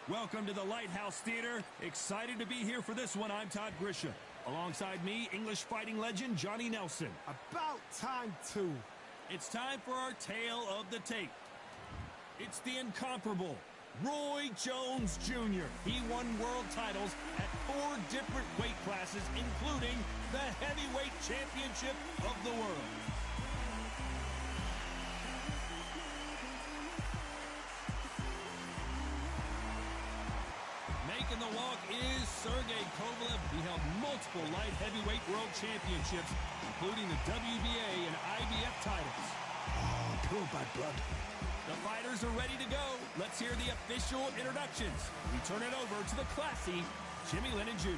Welcome to the Lighthouse Theater. Excited to be here for this one. I'm Todd Grisham. Alongside me, English fighting legend Johnny Nelson. About time, too. It's time for our tale of the tape. It's the incomparable Roy Jones Jr. He won world titles at 4 different weight classes, including the heavyweight championship of the world. Making the walk is Sergey Kovalev. He held multiple light heavyweight world championships, including the WBA and IBF titles. Oh, pure bad blood. The fighters are ready to go. Let's hear the official introductions. We turn it over to the classy Jimmy Lennon Jr.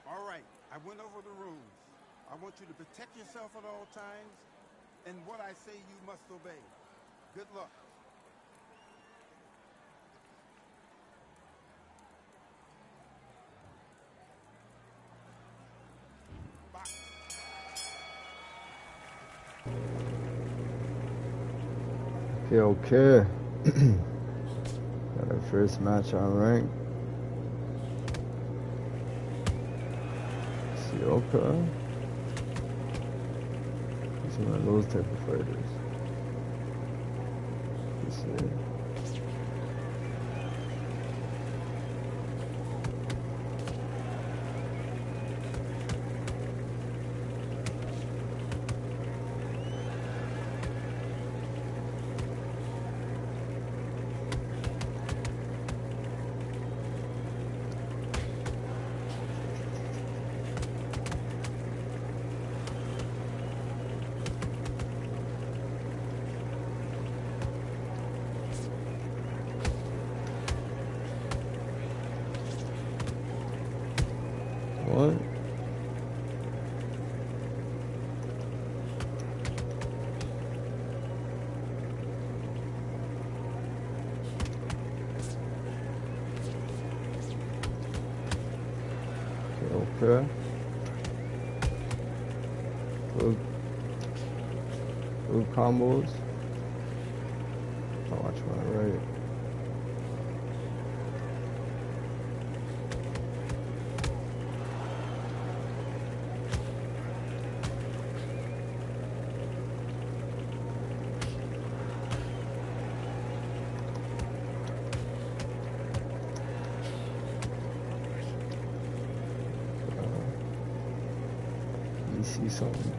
All right, I went over the rules. I want you to protect yourself at all times, and what I say you must obey. Good luck. Box. Okay. Got our first match on rank. Okay. He's one of those type of fighters. Let's see. What? Okay. Good combos. I'll watch my right. See something.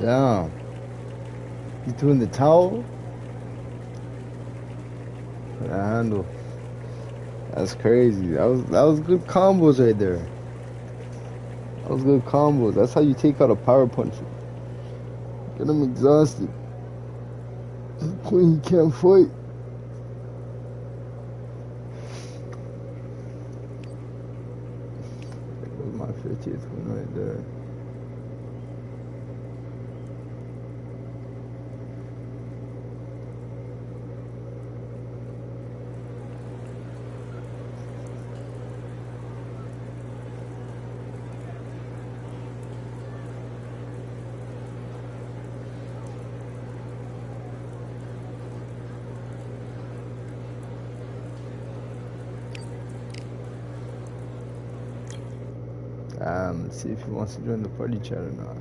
Damn. He's doing the towel? The handle. That's crazy. That was good combos right there. That was good combos. That's how you take out a power puncher. Get him exhausted. When he can't fight. That was my 50th win right there. Let's see if he wants to join the party chat or not.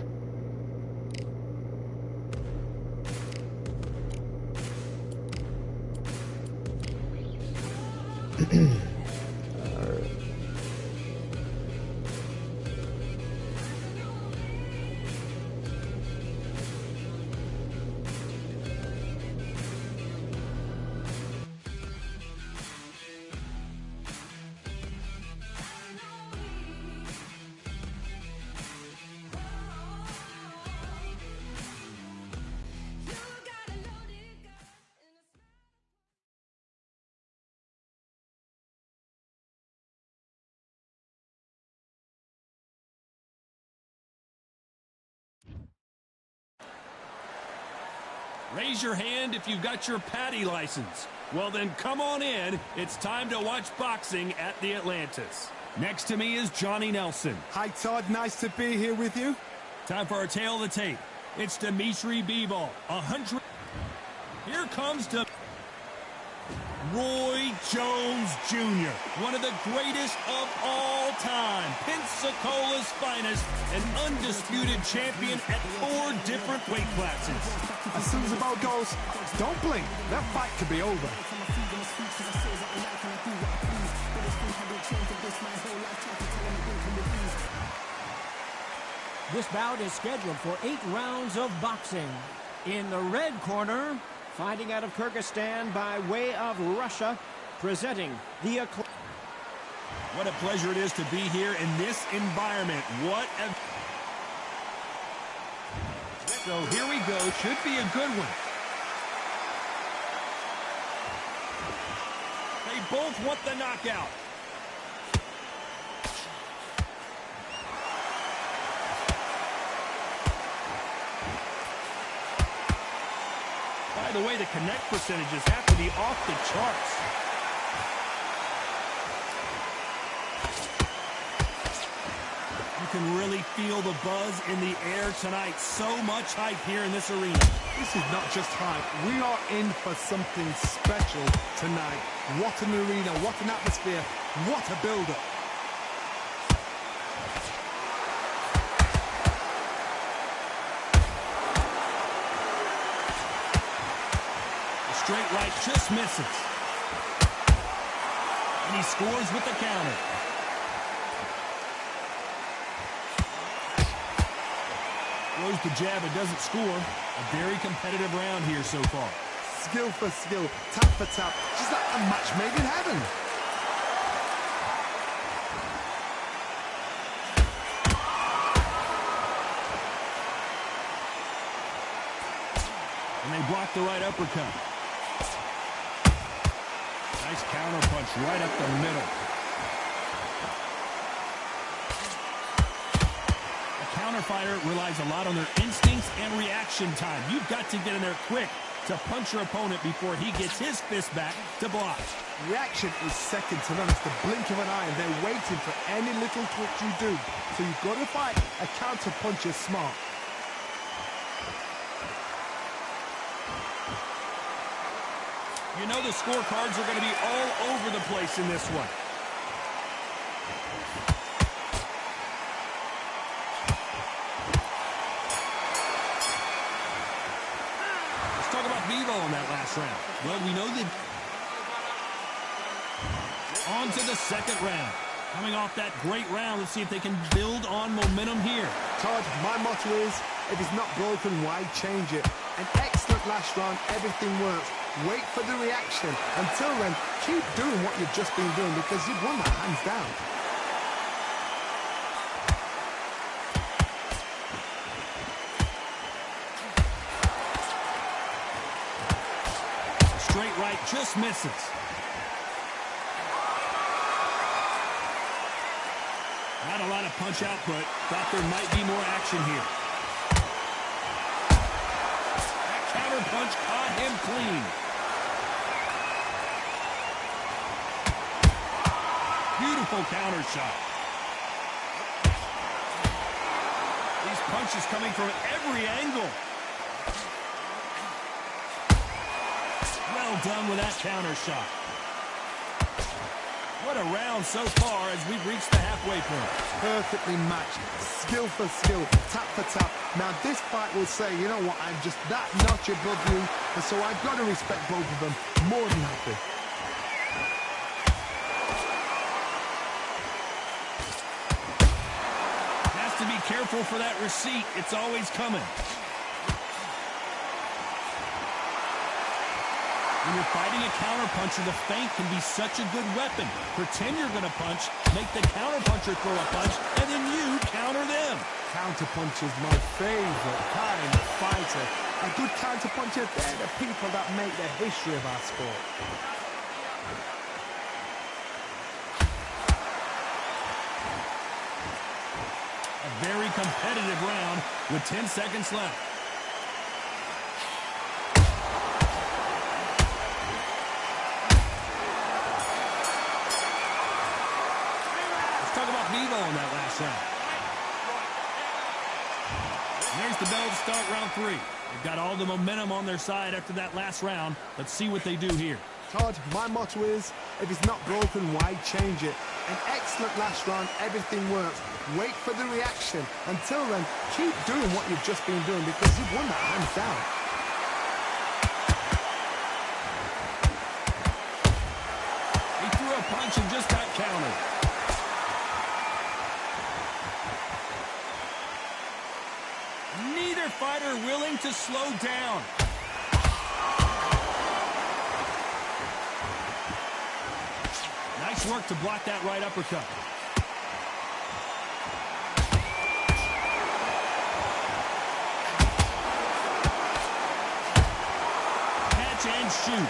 Alright. Raise your hand if you've got your Patty license. Well, then come on in. It's time to watch boxing at the Atlantis. Next to me is Johnny Nelson. Hi, Todd. Nice to be here with you. Time for our tale of the tape. It's Dimitri Bivol. 100. Here comes Roy Jones Jr., one of the greatest of all time, Pensacola's finest, an undisputed champion at 4 different weight classes. As soon as the bell goes, don't blink. That fight could be over. This bout is scheduled for 8 rounds of boxing. In the red corner, fighting out of Kyrgyzstan by way of Russia, presenting the What a pleasure it is to be here in this environment. So here we go. Should be a good one. They both want the knockout. By the way, the connect percentages have to be off the charts. You can really feel the buzz in the air tonight. So much hype here in this arena. This is not just hype. We are in for something special tonight. What an arena, what an atmosphere, what a build-up. Straight right just misses. And he scores with the counter. Throws the jab, it doesn't score. A very competitive round here so far. Skill for skill, tap for tap. Just like a match made in heaven. And they block the right uppercut. Nice counter punch right up the middle. A counter fighter relies a lot on their instincts and reaction time. You've got to get in there quick to punch your opponent before he gets his fist back to block. Reaction is second to none. It's the blink of an eye, and they're waiting for any little twitch you do. So you've got to fight a counter puncher smart. You know the scorecards are going to be all over the place in this one. Let's talk about Bivol in that last round. Well, we know that. On to the second round. Coming off that great round, let's see if they can build on momentum here. Todd, my motto is If it's not broken, why change it? An excellent last round, everything works. Wait for the reaction. Until then, keep doing what you've just been doing because you've won that hands down. Straight right just misses. Not a lot of punch output. Thought there might be more action here. That counter punch caught him clean. Beautiful counter shot. These punches coming from every angle. Well done with that counter shot. What a round so far as we've reached the halfway point. Perfectly matched, skill for skill, tap for tap. Now this fight will say, you know what, I'm just that notch above you, and so I've got to respect both of them. More than happy. Has to be careful for that receipt. It's always coming. When you're fighting a counterpuncher, the feint can be such a good weapon. Pretend you're going to punch, make the counterpuncher throw a punch, and then you counter them. Counterpunch is my favorite kind of fighter. A good counterpuncher, they're the people that make the history of our sport. A very competitive round with 10 seconds left. On that last round. And there's the bell to start round 3. They've got all the momentum on their side after that last round. Let's see what they do here. Todd, my motto is, if it's not broken, why change it? An excellent last round, everything works. Wait for the reaction. Until then, keep doing what you've just been doing because you've won that hands down. He threw a punch and just got countered. Neither fighter willing to slow down. Nice work to block that right uppercut. Catch and shoot.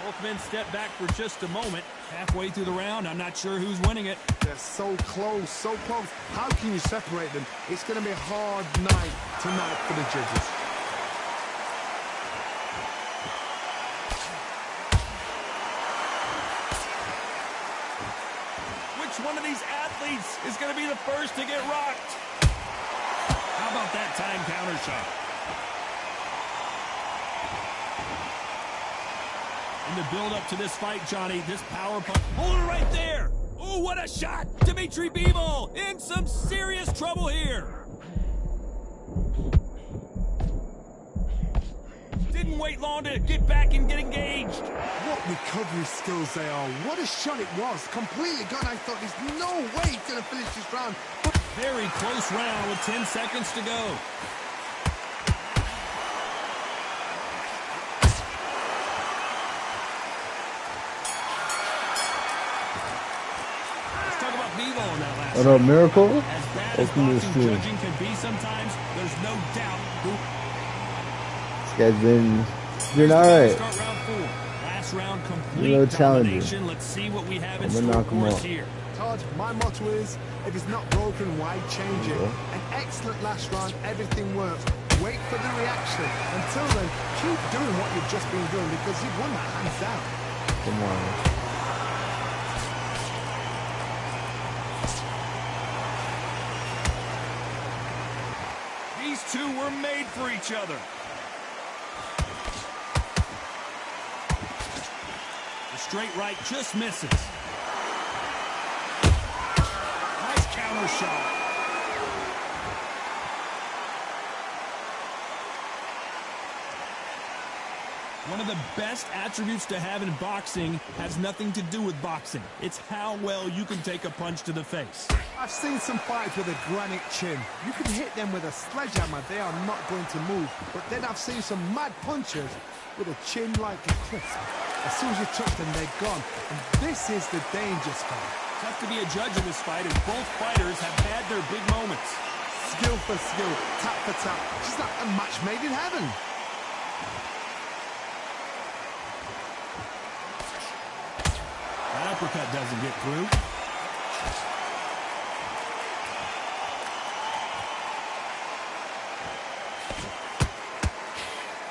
Both men step back for just a moment. Halfway through the round, I'm not sure who's winning it. They're so close, so close. How can you separate them? It's going to be a hard night tonight for the judges. Which one of these athletes is going to be the first to get rocked? How about that time counter shot? In the build-up to this fight, Johnny, this power punch. Hold it right there! Oh, what a shot! Dimitri Bivol in some serious trouble here. Didn't wait long to get back and get engaged. What recovery skills they are. What a shot it was. Completely gone. I thought there's no way he's going to finish this round. But very close round with 10 seconds to go. On that last what up, Miracle? as bad as boxing judging can be sometimes, there's no doubt who... This guy's been doing alright. Start round 4. Last round complete No challenging. domination. Let's see what we have in I'm store gonna knock him for us off. here. Todd, my motto is, if it's not broken, why change it? An excellent last round, everything works. Wait for the reaction. Until then, keep doing what you've just been doing because you've won that hands down. Come on. These two were made for each other. The straight right just misses. Nice counter shot. One of the best attributes to have in boxing has nothing to do with boxing. It's how well you can take a punch to the face. I've seen some fights with a granite chin. You can hit them with a sledgehammer, they are not going to move. But then I've seen some mad punchers with a chin like a cliff. As soon as you touch them, they're gone. And this is the danger spot. Tough to be a judge in this fight as both fighters have had their big moments. Skill for skill, tap for tap. Just like a match made in heaven. That uppercut doesn't get through.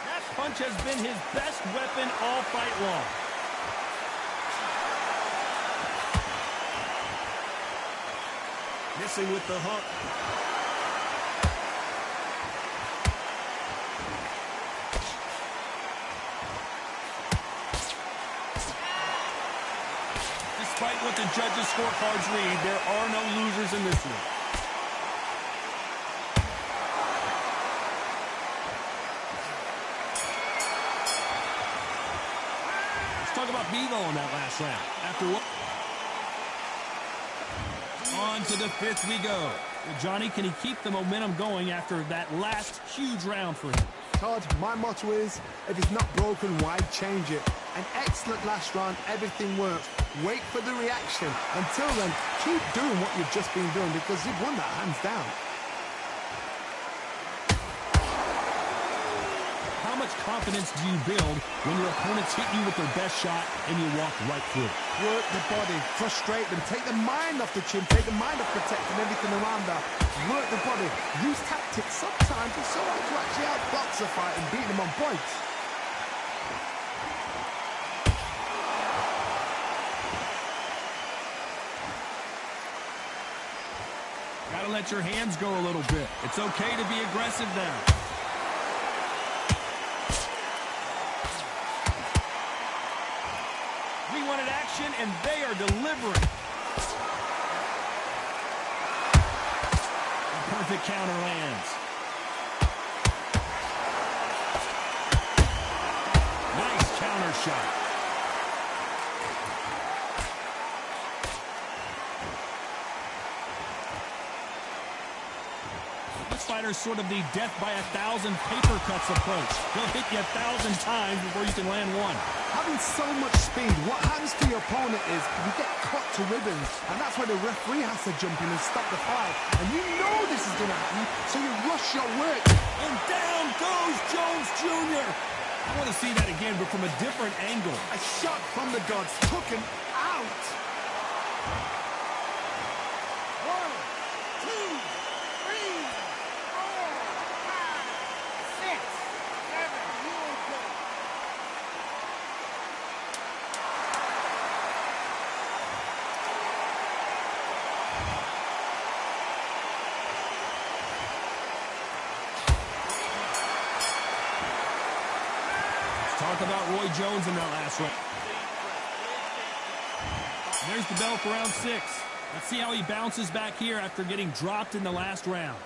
That punch has been his best weapon all fight long. Missing with the hook. Despite what the judges' scorecards read, there are no losers in this one. Let's talk about Bevo in that last round. After what? On to the fifth we go. Well, Johnny, can he keep the momentum going after that last huge round for him? Todd, my motto is, if it's not broken, why change it? An excellent last round, everything works. Wait for the reaction. Until then, keep doing what you've just been doing because you've won that hands down. How much confidence do you build when your opponents hit you with their best shot and you walk right through it? Work the body, frustrate them, take the mind off the chin, take the mind off protecting everything around that. Work the body, use tactics. Sometimes it's so hard to actually outbox a fight and beat them on points. Gotta let your hands go a little bit. It's okay to be aggressive now. We wanted action, and they are delivering. A perfect counter lands. Nice counter shot. Fighter's sort of the death by 1,000 paper cuts approach. He'll hit you 1,000 times before you can land one. Having so much speed, what happens to your opponent is you get cut to ribbons, and that's where the referee has to jump in and stop the fight. And you know this is going to happen, so you rush your work. And down goes Jones Jr. I want to see that again, but from a different angle. A shot from the gods took him out. 1, 2, 3, 4, 5, 6, 7. You okay? Talk about Roy Jones in that last round. There's the bell for round 6. Let's see how he bounces back here after getting dropped in the last round.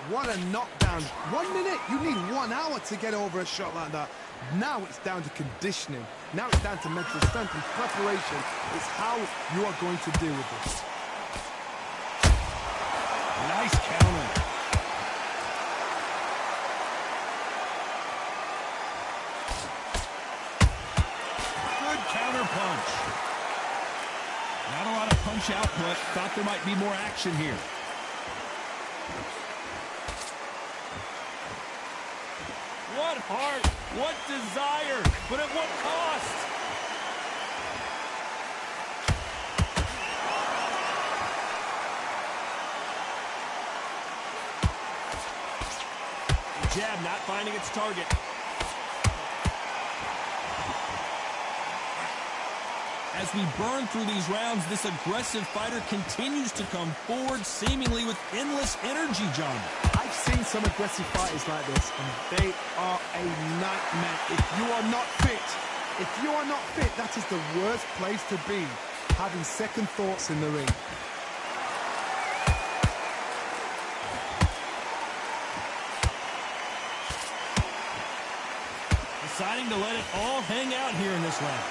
What a knockdown. 1 minute, you need 1 hour to get over a shot like that. Now it's down to conditioning. Now it's down to mental strength and preparation. It's how you are going to deal with this. Nice counter. Good counter punch. Not a lot of punch output. Thought there might be more action here. What heart, what desire, but at what cost? The jab not finding its target. As we burn through these rounds, this aggressive fighter continues to come forward, seemingly with endless energy, John. I've seen some aggressive fighters like this, and they are a nightmare. If you are not fit, that is the worst place to be, having second thoughts in the ring. The deciding to let it all hang out here in this round.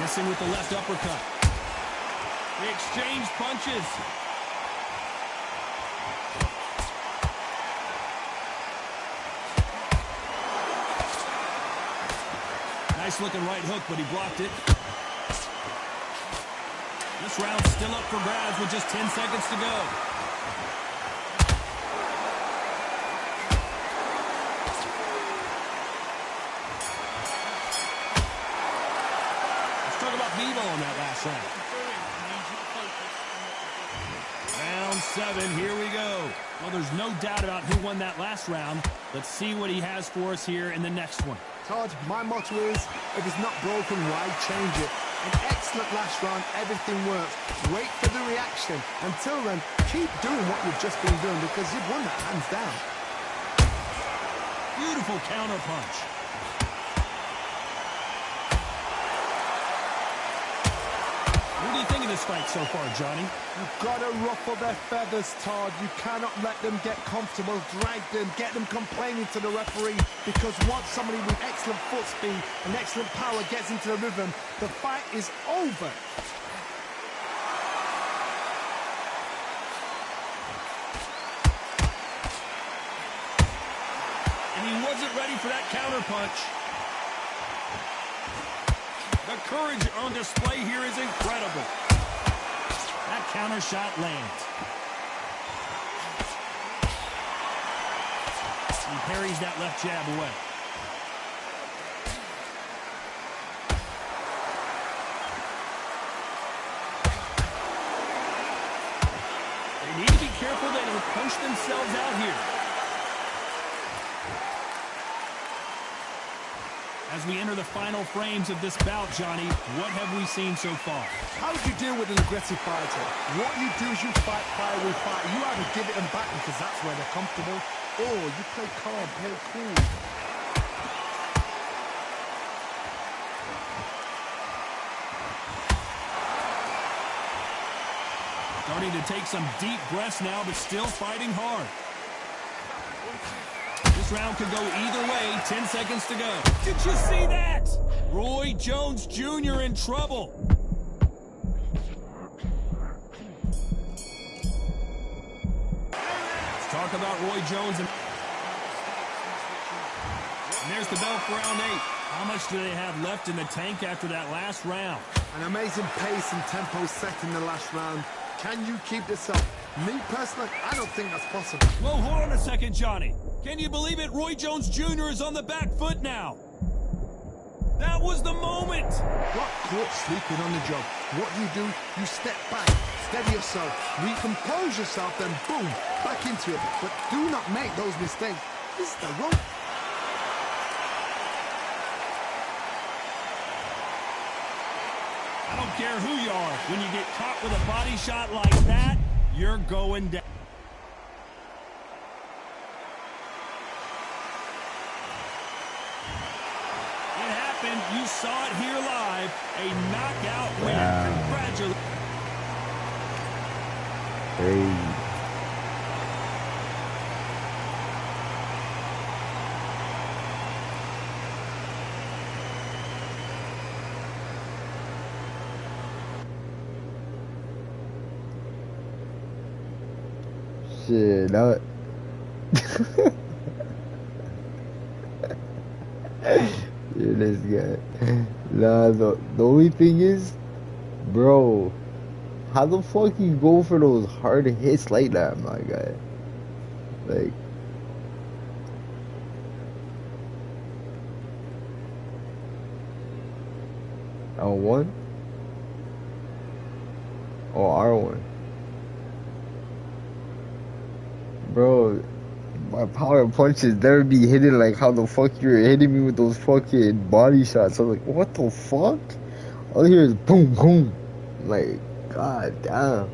Missing with the left uppercut. They exchange punches. Nice looking right hook, but he blocked it. This round's still up for grabs with just 10 seconds to go. Let's talk about Bevo on that last round. Round 7, here we go. Well, there's no doubt about who won that last round. Let's see what he has for us here in the next one. Todd, my motto is, if it's not broken, why change it? An excellent last round, everything works. Wait for the reaction. Until then, keep doing what you've just been doing because you've won that hands down. Beautiful counter punch. What do you think of this fight so far, Johnny? You've got to ruffle their feathers, Todd. You cannot let them get comfortable, drag them, get them complaining to the referee, because once somebody with excellent foot speed and excellent power gets into the rhythm, the fight is over. And he wasn't ready for that counter punch. The courage on display here is incredible. That counter shot lands. He parries that left jab away. They need to be careful they don't punch themselves out here. As we enter the final frames of this bout, Johnny, what have we seen so far? How do you deal with an aggressive fighter? What you do is you fight fire with fire. You either give it them back because that's where they're comfortable, or you play calm, play cool. Starting to take some deep breaths now, but still fighting hard. This round could go either way. 10 seconds to go. Did you see that? Roy Jones Jr. in trouble. Let's talk about Roy Jones. And there's the bell for round 8. How much do they have left in the tank after that last round? An amazing pace and tempo set in the last round. Can you keep this up? Me personally, I don't think that's possible. Well, hold on a second, Johnny. Can you believe it? Roy Jones Jr. is on the back foot now. That was the moment. Got caught sleeping on the job. What do? You step back, steady yourself, recompose yourself, then boom, back into it. But do not make those mistakes. This is the rope. I don't care who you are. When you get caught with a body shot like that, you're going down. It happened. You saw it here live. A knockout win. Congratulations. Crazy. Shit, that. Yeah, this guy. Nah, the only thing is, bro, how the fuck you go for those hard hits like that, my guy? Like, L1? Oh, R1. Bro, my power punches never be hitting like how the fuck you're hitting me with those fucking body shots. I'm like, what the fuck? All I hear is boom, boom. Like, god damn.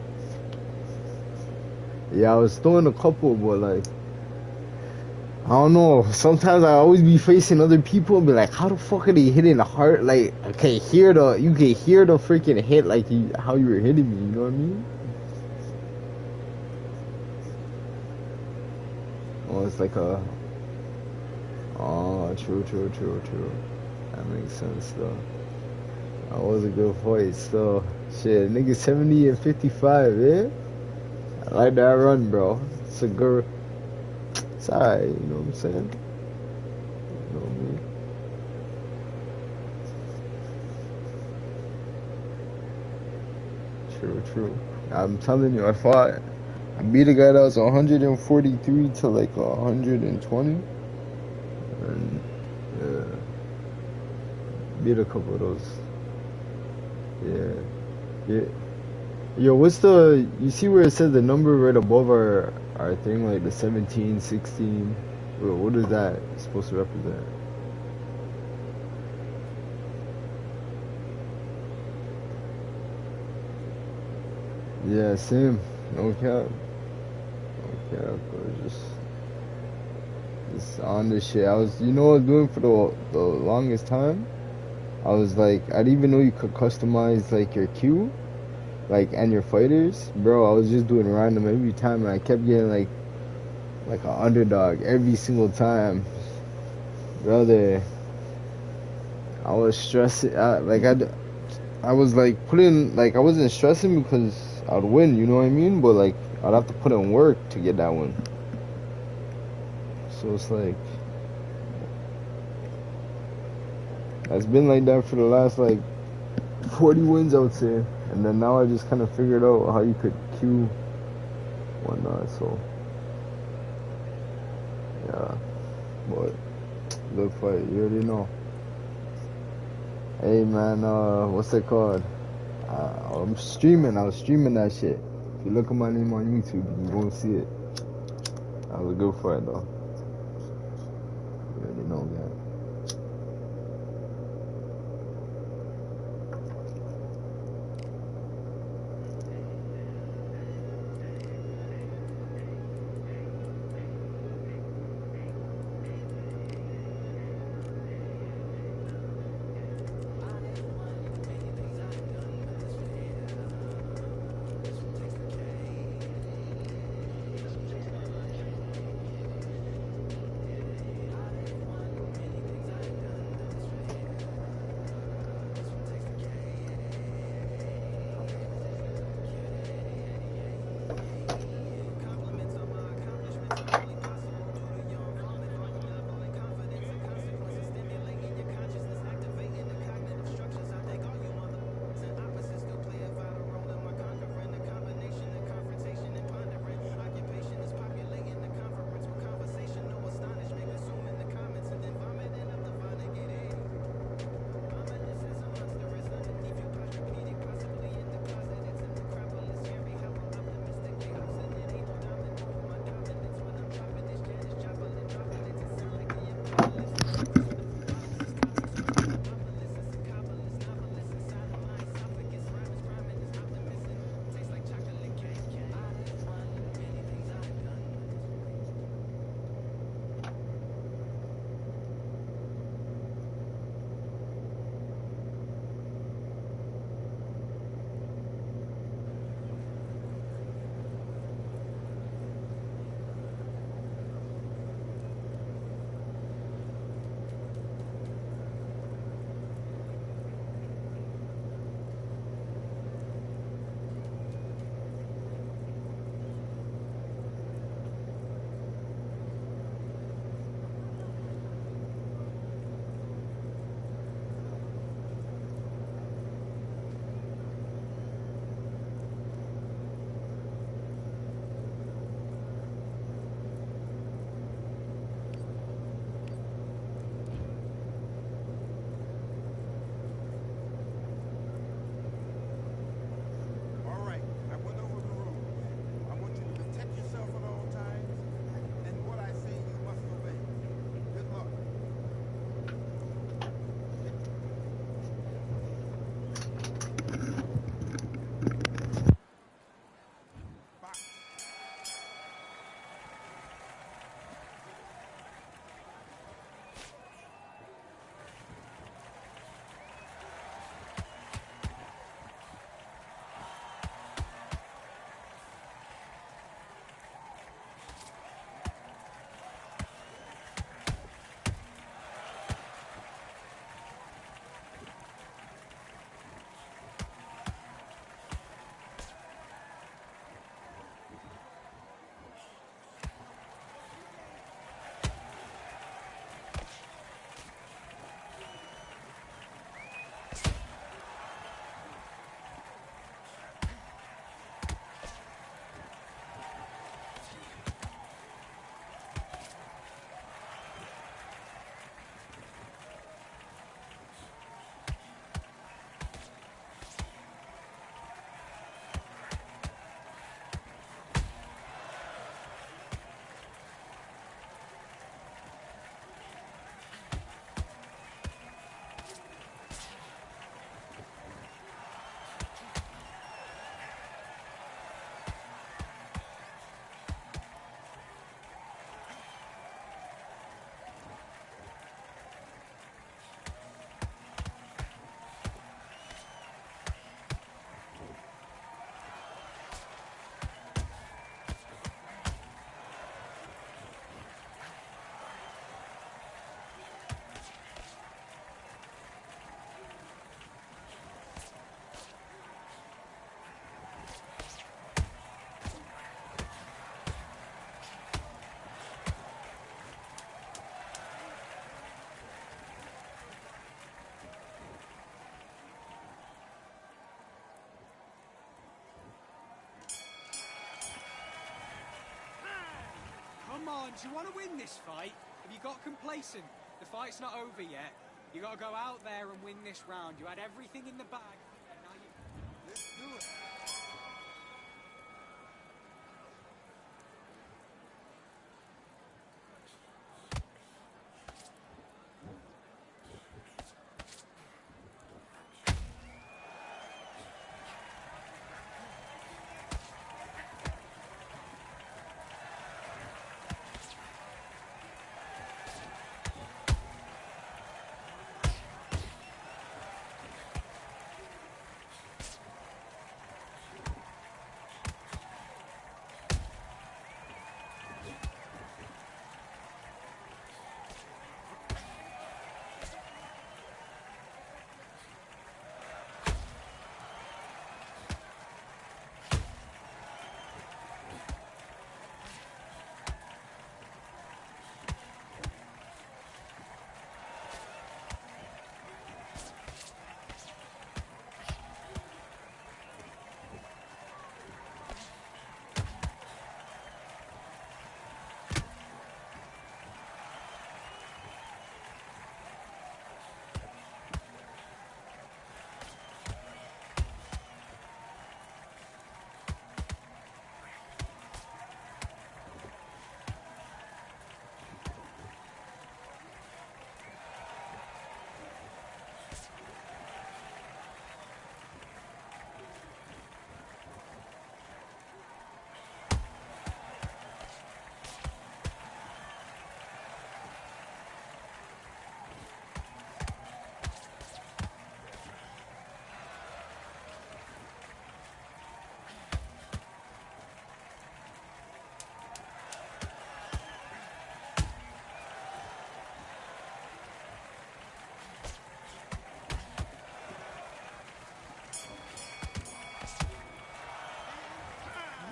Yeah, I was throwing a couple, but like, I don't know. Sometimes I always be facing other people and be like, how the fuck are they hitting the heart? Like, you can hear the freaking hit like how you were hitting me, you know what I mean? Oh, it's like a. Oh, true. That makes sense though. That was a good fight still. Shit, nigga 70 and 55, yeah? I like that run, bro. It's a good. It's alright, you know what I'm saying? You know what I mean? True. I'm telling you, I beat a guy that was 143 to like 120. And yeah, beat a couple of those. Yeah. Yo, what's the, you see where it says the number right above our thing, like the 17, 16? What is that supposed to represent? Yeah, same. No cap. Bro. Just on this shit. I was, you know what I was doing for the longest time? I was like, I didn't even know you could customize like your queue, like, and your fighters. Bro, I was just doing random every time, and I kept getting like an underdog every single time. Brother, I was stressing. I was like putting, like, I wasn't stressing because I'd win, you know what I mean? But like, I'd have to put in work to get that win. So it's like, it's been like that for the last like 40 wins, I would say. And then now I just kind of figured out how you could queue whatnot. So yeah, but good fight. You already know. Hey man, what's it called? I'm streaming. I was streaming that shit. If you look at my name on YouTube, you can go and see it. That was a good fight though. You already know that. Do you want to win this fight? Have you got complacent? The fight's not over yet. You got to go out there and win this round. You had everything in the bag, and now you... Let's do it.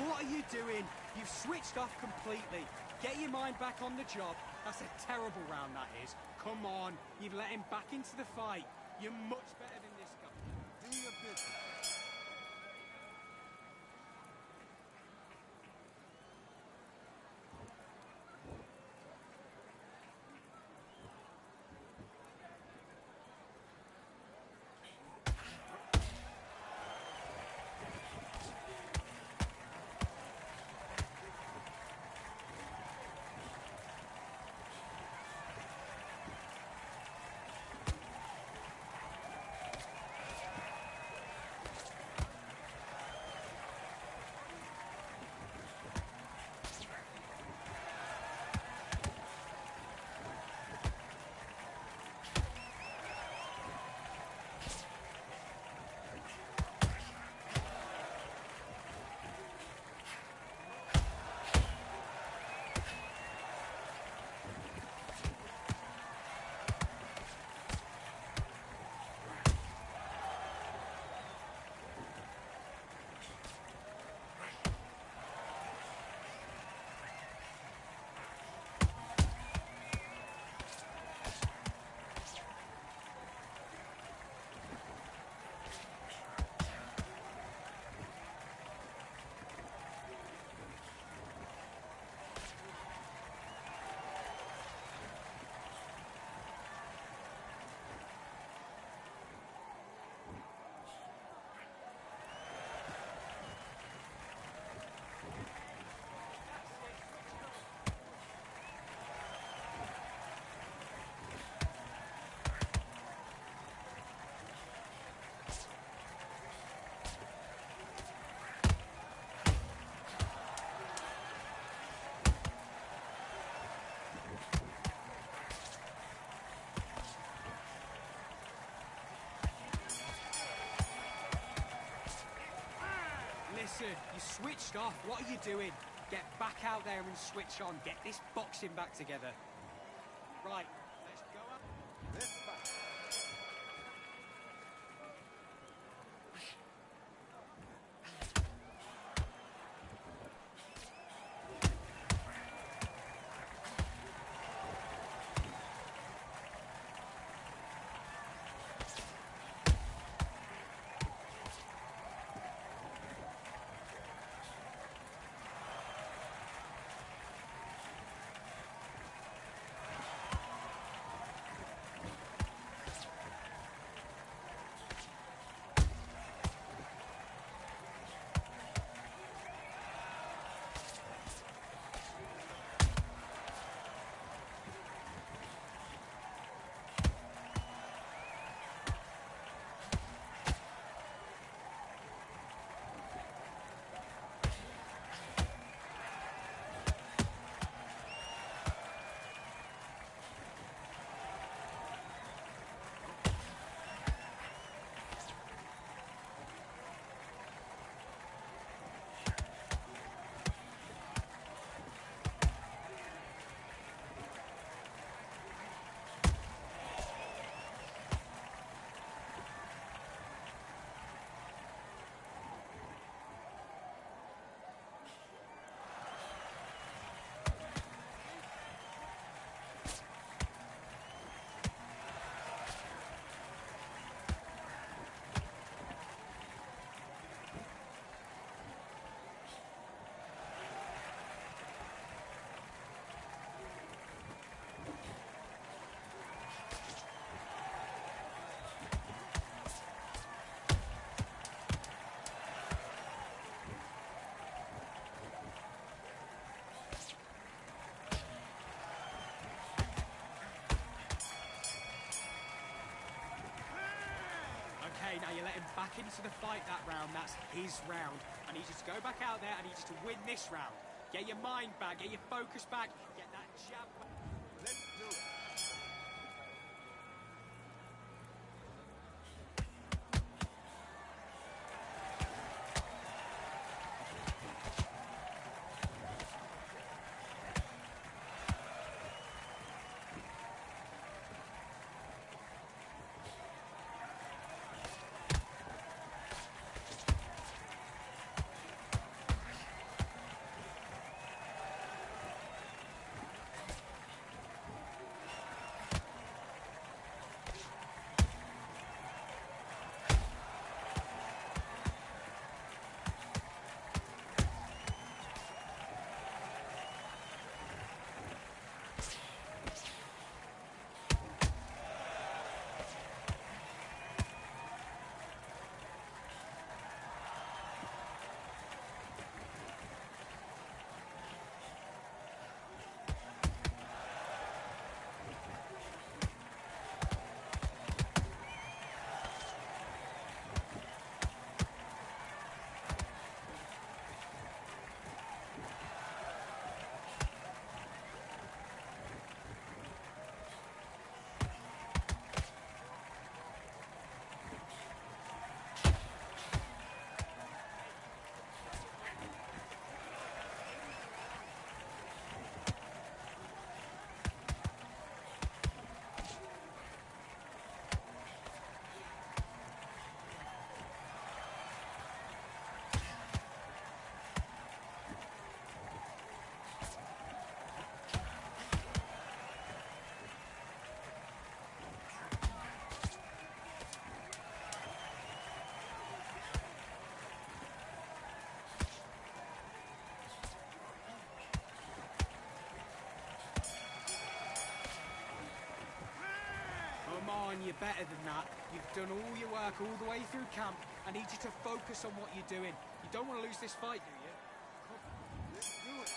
What are you doing? You've switched off completely. Get your mind back on the job. That's a terrible round, that is. Come on, you've let him back into the fight. You're much better than this guy. Do your business. Listen, you switched off. What are you doing? Get back out there and switch on. Get this boxing back together. Right, let's go up. Let's fight. Okay, now you let him back into the fight that round. That's his round. I need you to go back out there. I need you to win this round. Get your mind back. Get your focus back. Get that jab back. Let's do it. Come on, you're better than that. You've done all your work all the way through camp. I need you to focus on what you're doing. You don't want to lose this fight, do you? Let's do it.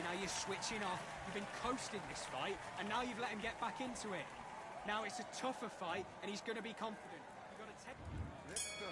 Now you're switching off. You've been coasting this fight, and now you've let him get back into it. Now it's a tougher fight, and he's going to be confident. You've got to take... Let's go.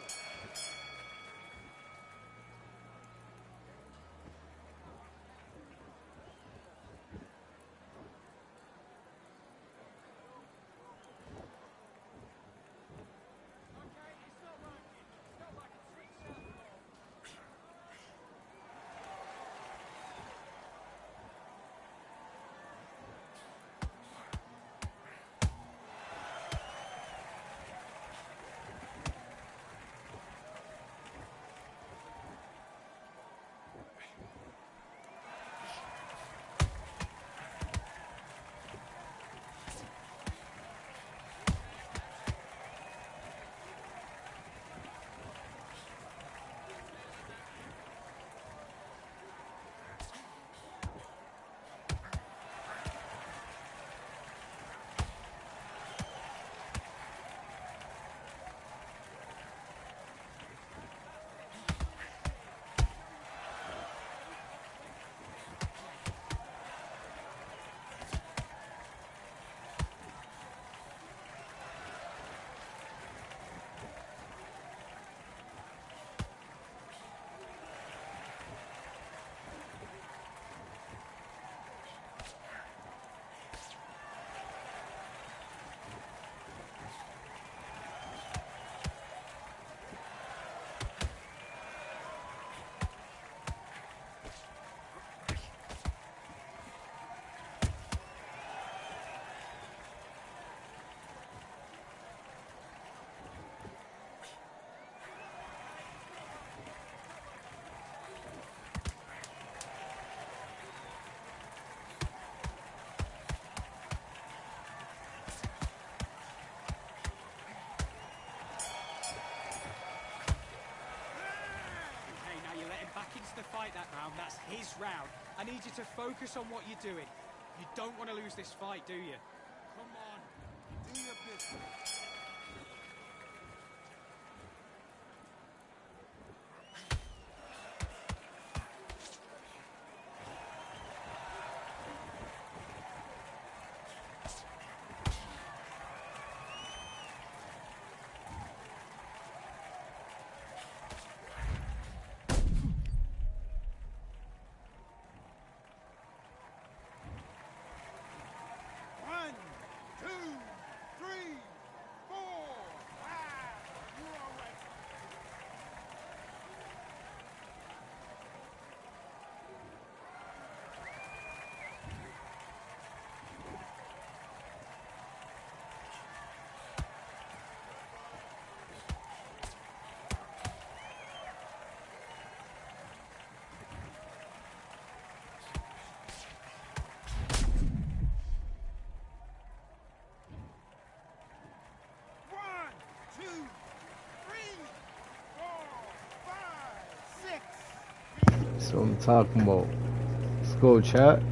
like that round. That's his round. I need you to focus on what you're doing. You don't want to lose this fight, do you? Come on. Do your business. One, two, three, four, five. You're all right. One, two, three, four, five, six. That's what I'm talking about. Let's go, chat.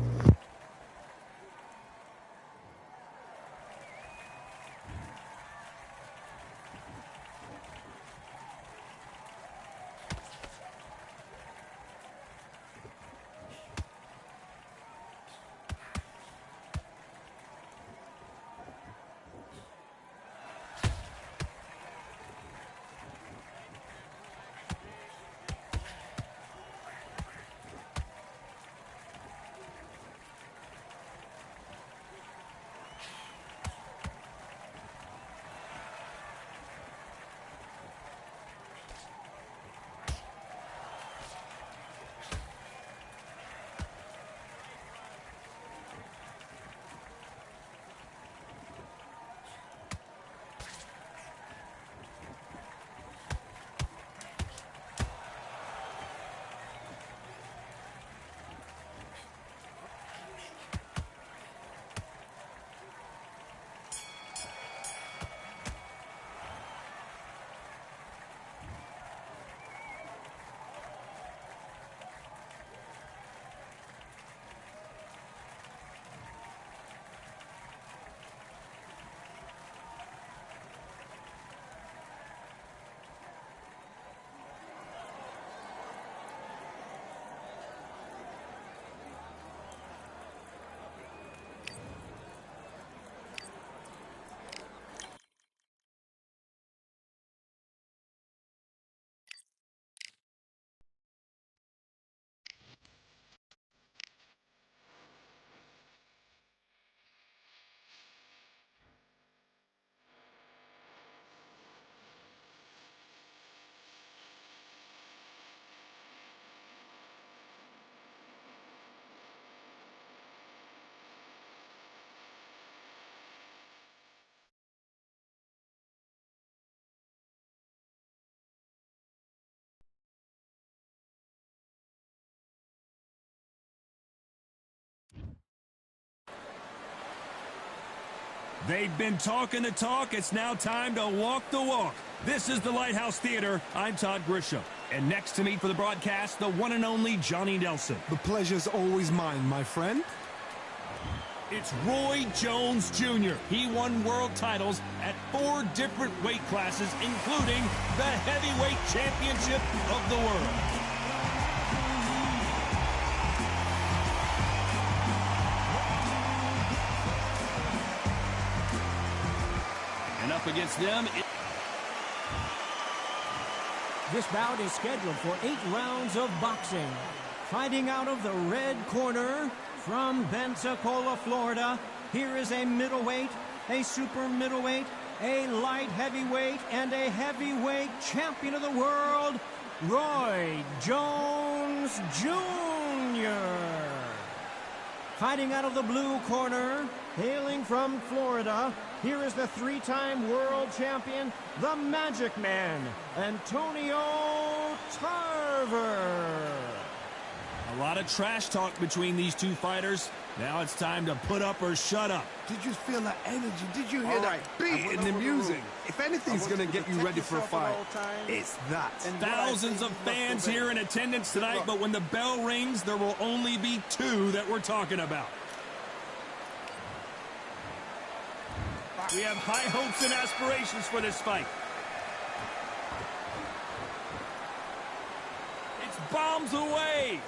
They've been talking the talk. It's now time to walk the walk. This is the Lighthouse Theater. I'm Todd Grisham. And next to me for the broadcast, the one and only Johnny Nelson. The pleasure's always mine, my friend. It's Roy Jones Jr. He won world titles at 4 different weight classes, including the heavyweight championship of the world. And up against them... This bout is scheduled for 8 rounds of boxing. Fighting out of the red corner from Pensacola, Florida, here is a middleweight, a super middleweight, a light heavyweight, and a heavyweight champion of the world, Roy Jones Jr. Fighting out of the blue corner, hailing from Florida, here is the 3-time world champion, the Magic Man, Antonio Tarver. A lot of trash talk between these two fighters. Now it's time to put up or shut up. Did you feel that energy? Did you hear All that right, I beat went in the over the music? rules. If anything's I going want to you get to you protect ready for a yourself at fight, all times. it's that. And what I Thousands say of you must fans obey. here in attendance tonight, Look. but when the bell rings, there will only be two that we're talking about. We have high hopes and aspirations for this fight. It's bombs away.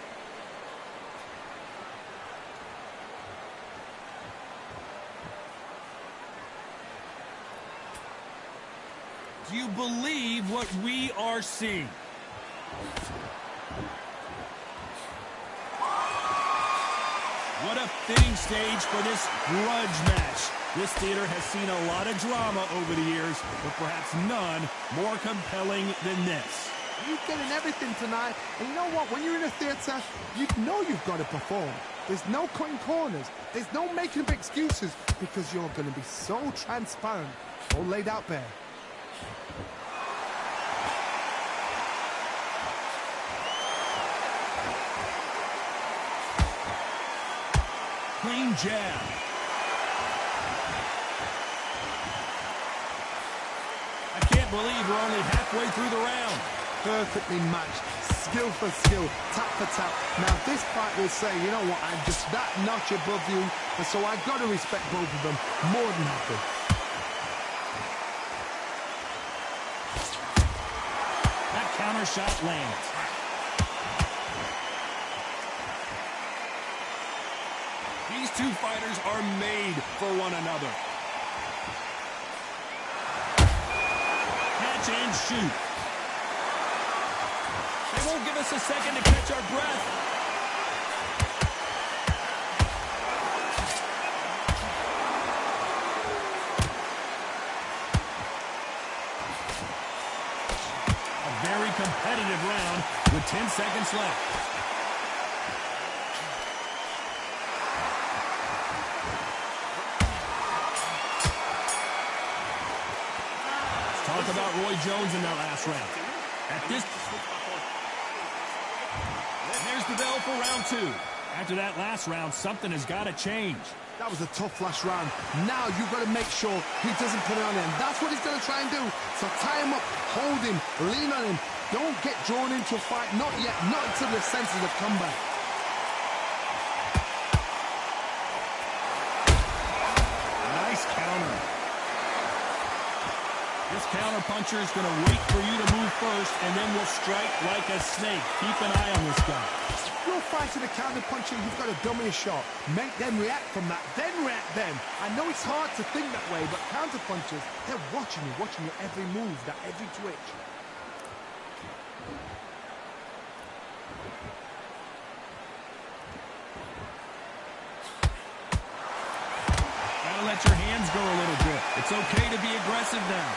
Do you believe what we are seeing? What a fitting stage for this grudge match. This theater has seen a lot of drama over the years, but perhaps none more compelling than this. You're getting everything tonight. And you know what? When you're in a theatre, you know you've got to perform. There's no cutting corners. There's no making up excuses because you're going to be so transparent, all laid out bare. Clean jab. I can't believe we're only halfway through the round. Perfectly matched, skill for skill, tap for tap. Now this fight will say, you know what, I'm just that notch above you, and so I've got to respect both of them more than happy. That counter shot lands. These two fighters are made for one another. Catch and shoot. They won't give us a second to catch our breath. A very competitive round with 10 seconds left. Talk about Roy Jones in that last round. At this... There's the bell for round two. After that last round, something has got to change. That was a tough last round. Now you've got to make sure he doesn't put it on him. That's what he's going to try and do. So tie him up, hold him, lean on him. Don't get drawn into a fight. Not yet. Not until the senses have come back. Nice counter. This counter puncher is going to wait for you to move first, and then will strike like a snake. Keep an eye on this guy. You're fighting a counter puncher, you've got to dummy a shot. Make them react from that, then react then. I know it's hard to think that way, but counter punchers, they're watching your every move, that every twitch. Gotta let your hands go a little bit. It's okay to be aggressive now.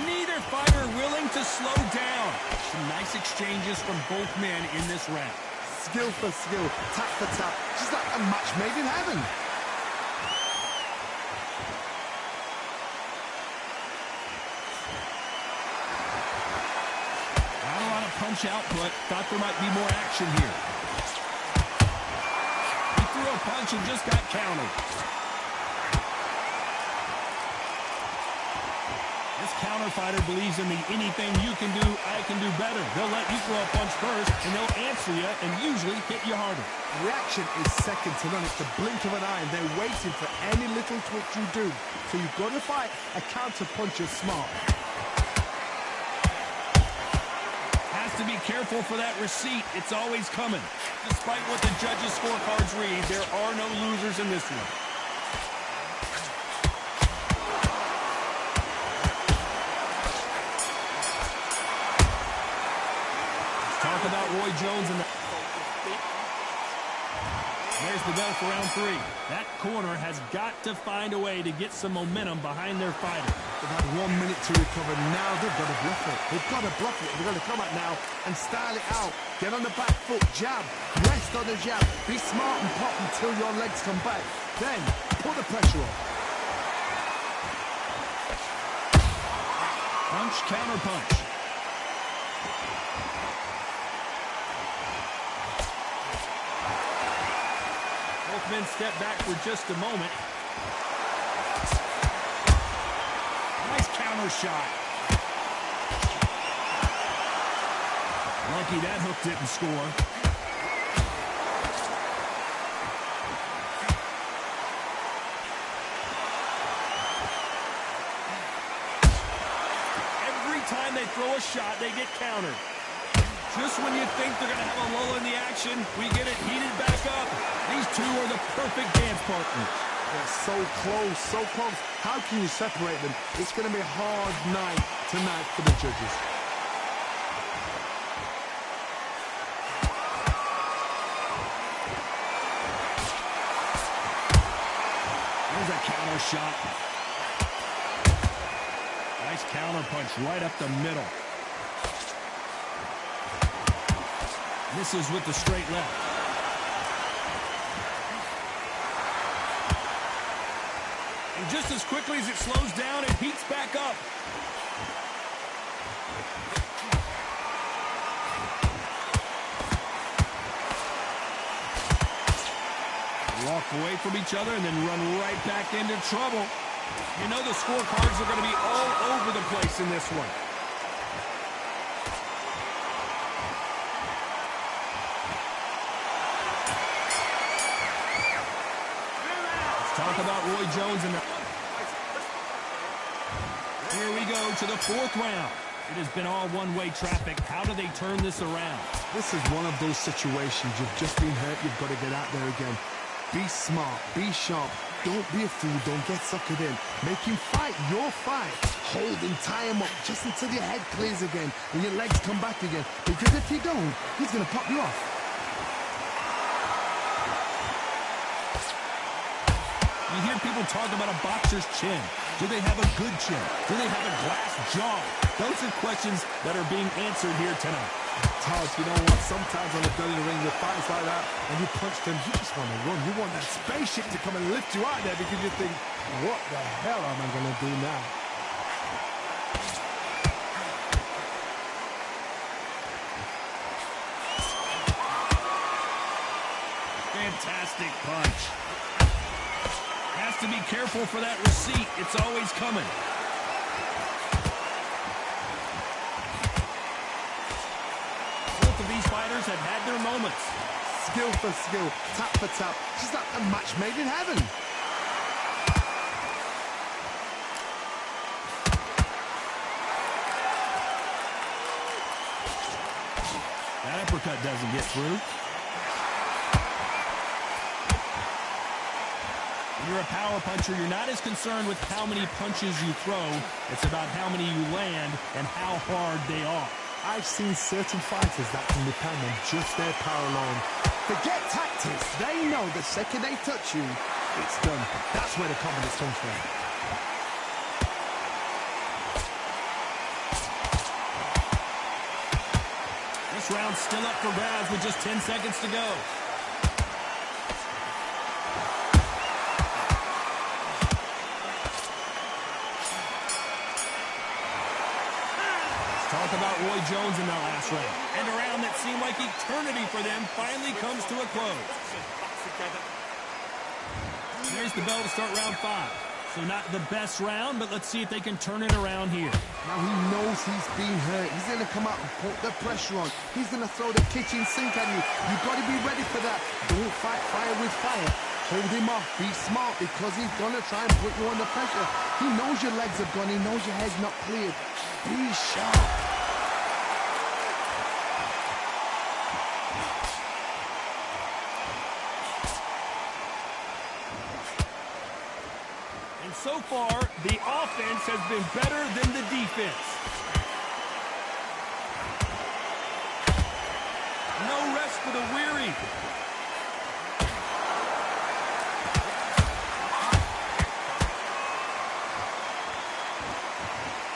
Neither fighter willing to slow down. Some nice exchanges from both men in this round. Skill for skill, tap for tap, just like a match made in heaven. Not a lot of punch output. Thought there might be more action here. He threw a punch and just got countered. This counter fighter believes in the anything you can do, I can do better. They'll let you throw a punch first, and they'll answer you and usually hit you harder. Reaction is second to none. It's the blink of an eye, and they're waiting for any little twitch you do. So you've got to fight a counter puncher smart. Has to be careful for that receipt. It's always coming. Despite what the judges' scorecards read, there are no losers in this one. Talk about Roy Jones and the... There's the bell for round three. That corner has got to find a way to get some momentum behind their fighter. They've had 1 minute to recover. Now they've got to bluff it. They've got to bluff it. They've got to come out now and style it out. Get on the back foot, jab, rest on the jab. Be smart and pop until your legs come back. Then put the pressure on. Punch, counter punch. men step back for just a moment. Nice counter shot. Lucky that hook didn't score. Every time they throw a shot, they get countered. Just when you think they're going to have a lull in the action, we get it heated back up. These two are the perfect dance partners. They're so close, so close. How can you separate them? It's going to be a hard night tonight for the judges. There's a counter shot. Nice counter punch right up the middle. Misses with the straight left. And just as quickly as it slows down, it heats back up. Walk away from each other and then run right back into trouble. You know the scorecards are going to be all over the place in this one. Talk about Roy Jones and here we go to the fourth round. It has been all one-way traffic. How do they turn this around? This is one of those situations. You've just been hurt. You've got to get out there again. Be smart. Be sharp. Don't be a fool. Don't get suckered in. Make him fight your fight. Hold him, tie him up just until your head clears again and your legs come back again. Because if you don't, he's going to pop you off. You hear people talk about a boxer's chin. Do they have a good chin? Do they have a glass jaw? Those are questions that are being answered here tonight. Todd, you know what? Sometimes on the belly of the ring, with fights like that, and you punch them, you just want to run. You want that spaceship to come and lift you out there because you think, what the hell am I going to do now? Fantastic punch. Has to be careful for that receipt. It's always coming. Both of these fighters have had their moments. Skill for skill, tap for tap. Just like a match made in heaven. That uppercut doesn't get through. When you're a power puncher, you're not as concerned with how many punches you throw. It's about how many you land and how hard they are. I've seen certain fighters that can depend on just their power alone. Forget tactics. They know the second they touch you, it's done. That's where the confidence comes from. This round's still up for grabs with just 10 seconds to go. Talk about Roy Jones in that last round. And a round that seemed like eternity for them finally comes to a close. There's the bell to start round 5. So not the best round, but let's see if they can turn it around here. Now he knows he's been hurt. He's going to come out and put the pressure on. He's going to throw the kitchen sink at you. You've got to be ready for that. Don't fight fire with fire. Hold him off. Be smart because he's going to try and put you under pressure. He knows your legs have gone. He knows your head's not cleared. Be sharp. So far, the offense has been better than the defense. No rest for the weary.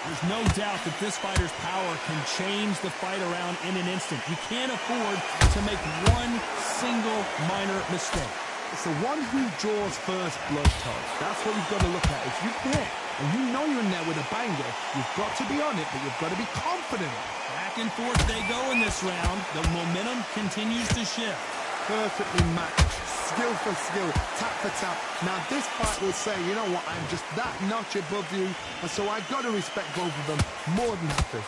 There's no doubt that this fighter's power can change the fight around in an instant. You can't afford to make one single minor mistake. It's the one who draws first blood, Todd. That's what you've got to look at. If you're there and you know you're in there with a banger, you've got to be on it, but you've got to be confident. Back and forth they go in this round. The momentum continues to shift. Perfectly matched. skill for skill, tap for tap. Now this fight will say, you know what, I'm just that notch above you, and so I've got to respect both of them more than happy.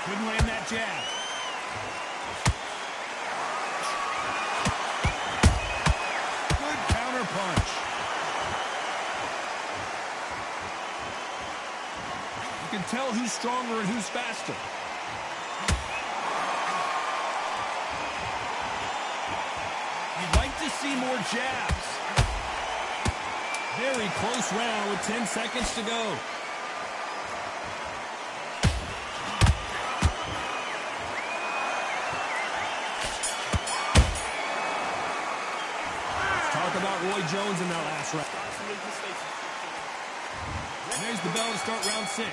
Couldn't land that jab. Good counter punch. You can tell who's stronger and who's faster. You'd like to see more jabs. Very close round with 10 seconds to go. About Roy Jones in that last round. And there's the bell to start round 6.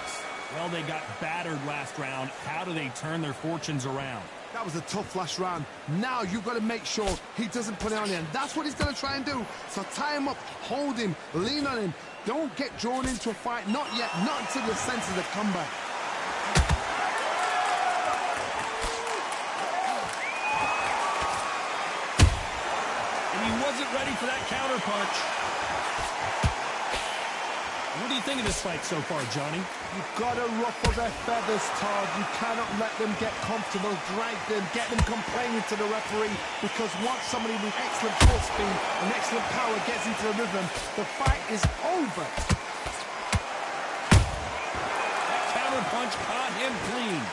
Well, they got battered last round. How do they turn their fortunes around? That was a tough last round. Now you've got to make sure he doesn't put it on you, and that's what he's going to try and do. So tie him up, hold him, lean on him. Don't get drawn into a fight. Not yet. Not until your senses have come back. Wasn't ready for that counter punch. What do you think of this fight so far, Johnny? You've got to ruffle their feathers, Todd. You cannot let them get comfortable, drag them, get them complaining to the referee, because once somebody with excellent foot speed and excellent power gets into the rhythm, the fight is over. That counter punch caught him clean.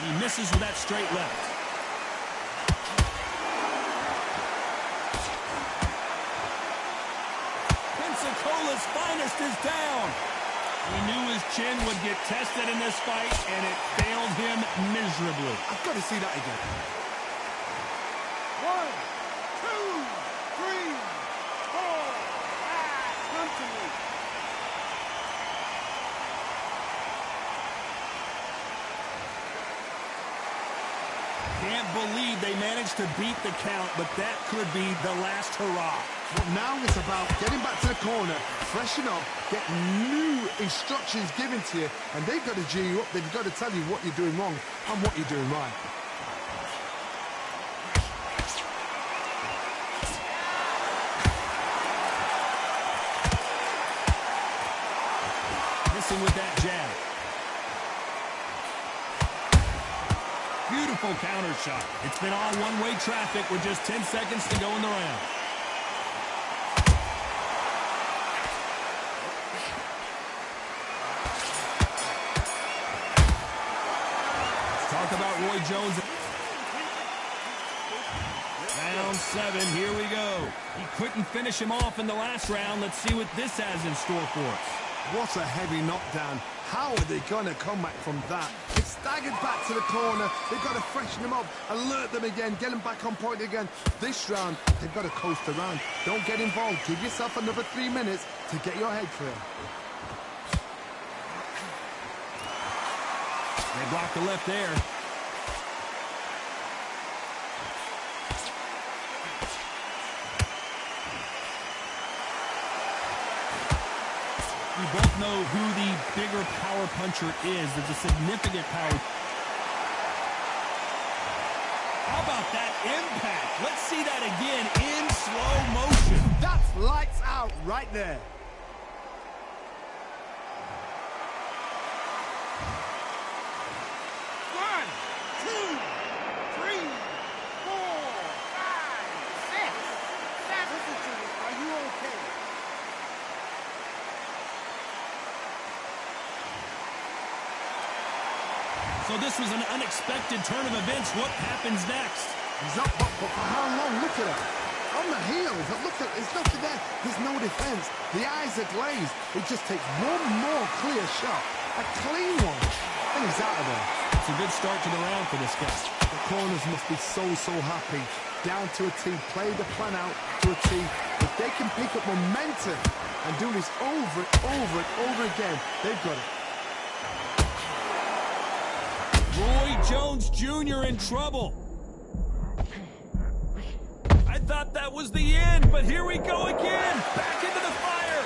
He misses with that straight left. Pensacola's finest is down. He knew his chin would get tested in this fight, and it failed him miserably. I've got to see that again. 1, 2, 3, 4, 5. Come to me. Can't believe they managed to beat the count, but that could be the last hurrah. Well, now it's about getting back to the corner, freshen up, get new instructions given to you, and they've got to G you up. They've got to tell you what you're doing wrong and what you're doing right. Missing with that jab. Beautiful counter shot. It's been all one-way traffic with just 10 seconds to go in the round. Let's talk about Roy Jones. Round 7, here we go. He couldn't finish him off in the last round. Let's see what this has in store for us. What a heavy knockdown. How are they going to come back from that? It's staggered back to the corner. They've got to freshen them up, alert them again, get them back on point again. This round, they've got to coast around. Don't get involved. Give yourself another 3 minutes to get your head clear. They blocked the left there. We both know who the bigger power puncher is. There's a significant power. How about that impact? Let's see that again in slow motion. That's lights out right there. One, two, three, 4, 5, 6, 7. Listen to me. Are you okay? So this was an unexpected turn of events. What happens next? He's up, but for how long? Look at that. On the heels, look at, there's nothing there. There's no defense. The eyes are glazed. It just takes one more clear shot. A clean one. And he's out of there. It's a good start to the round for this guy. The corners must be so happy. Down to a T. Play the plan out to a T. If they can pick up momentum and do this over and over again, they've got it. Roy Jones Jr. in trouble. I thought that was the end, but here we go again. Back into the fire.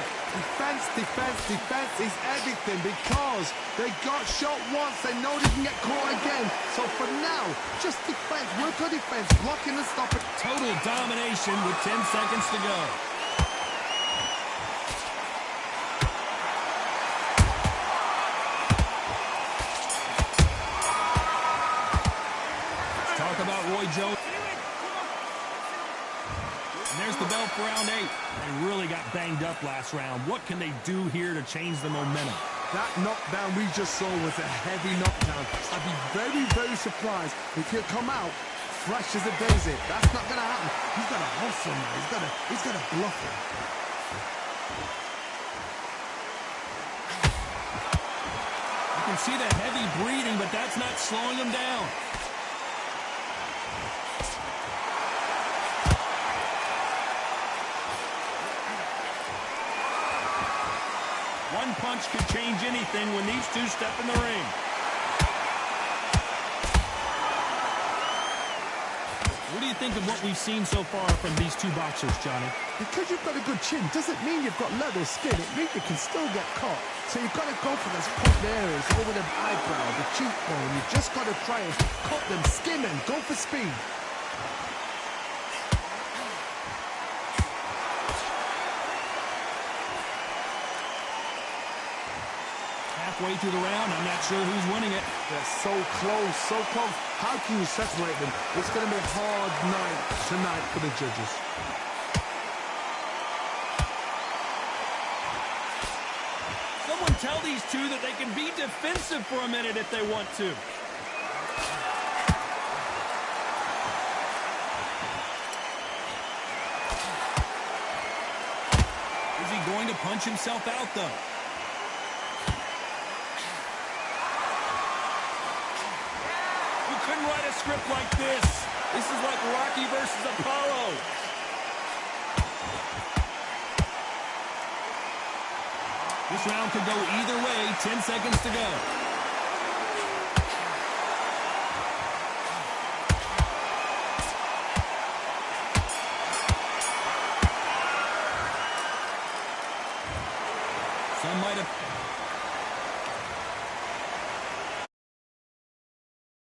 defense, defense, defense is everything because they got shot once. They know they can get caught again. So for now, just defense. Work on defense. Blocking and stopping. Total domination with 10 seconds to go. Talk about Roy Jones. And there's the bell for round 8. They really got banged up last round. What can they do here to change the momentum? That knockdown we just saw was a heavy knockdown. I'd be very, very surprised if he'll come out fresh as a daisy. That's not going to happen. He's got to hustle now. He's got to bluff it. You can see the heavy breathing, but that's not slowing him down. One punch could change anything when these two step in the ring. What do you think of what we've seen so far from these two boxers, Johnny? Because you've got a good chin doesn't mean you've got leather skin. It means you can still get caught. So you've got to go for those point areas over the eyebrow, the cheekbone. You've just got to try and cut them, skim them, go for speed. Halfway through the round, I'm not sure who's winning it. They're so close, so close. How can you separate them? It's going to be a hard night tonight for the judges. Someone tell these two that they can be defensive for a minute if they want to. Is he going to punch himself out, though? Couldn't write a script like this. This is like Rocky versus Apollo. This round could go either way. 10 seconds to go. Some might have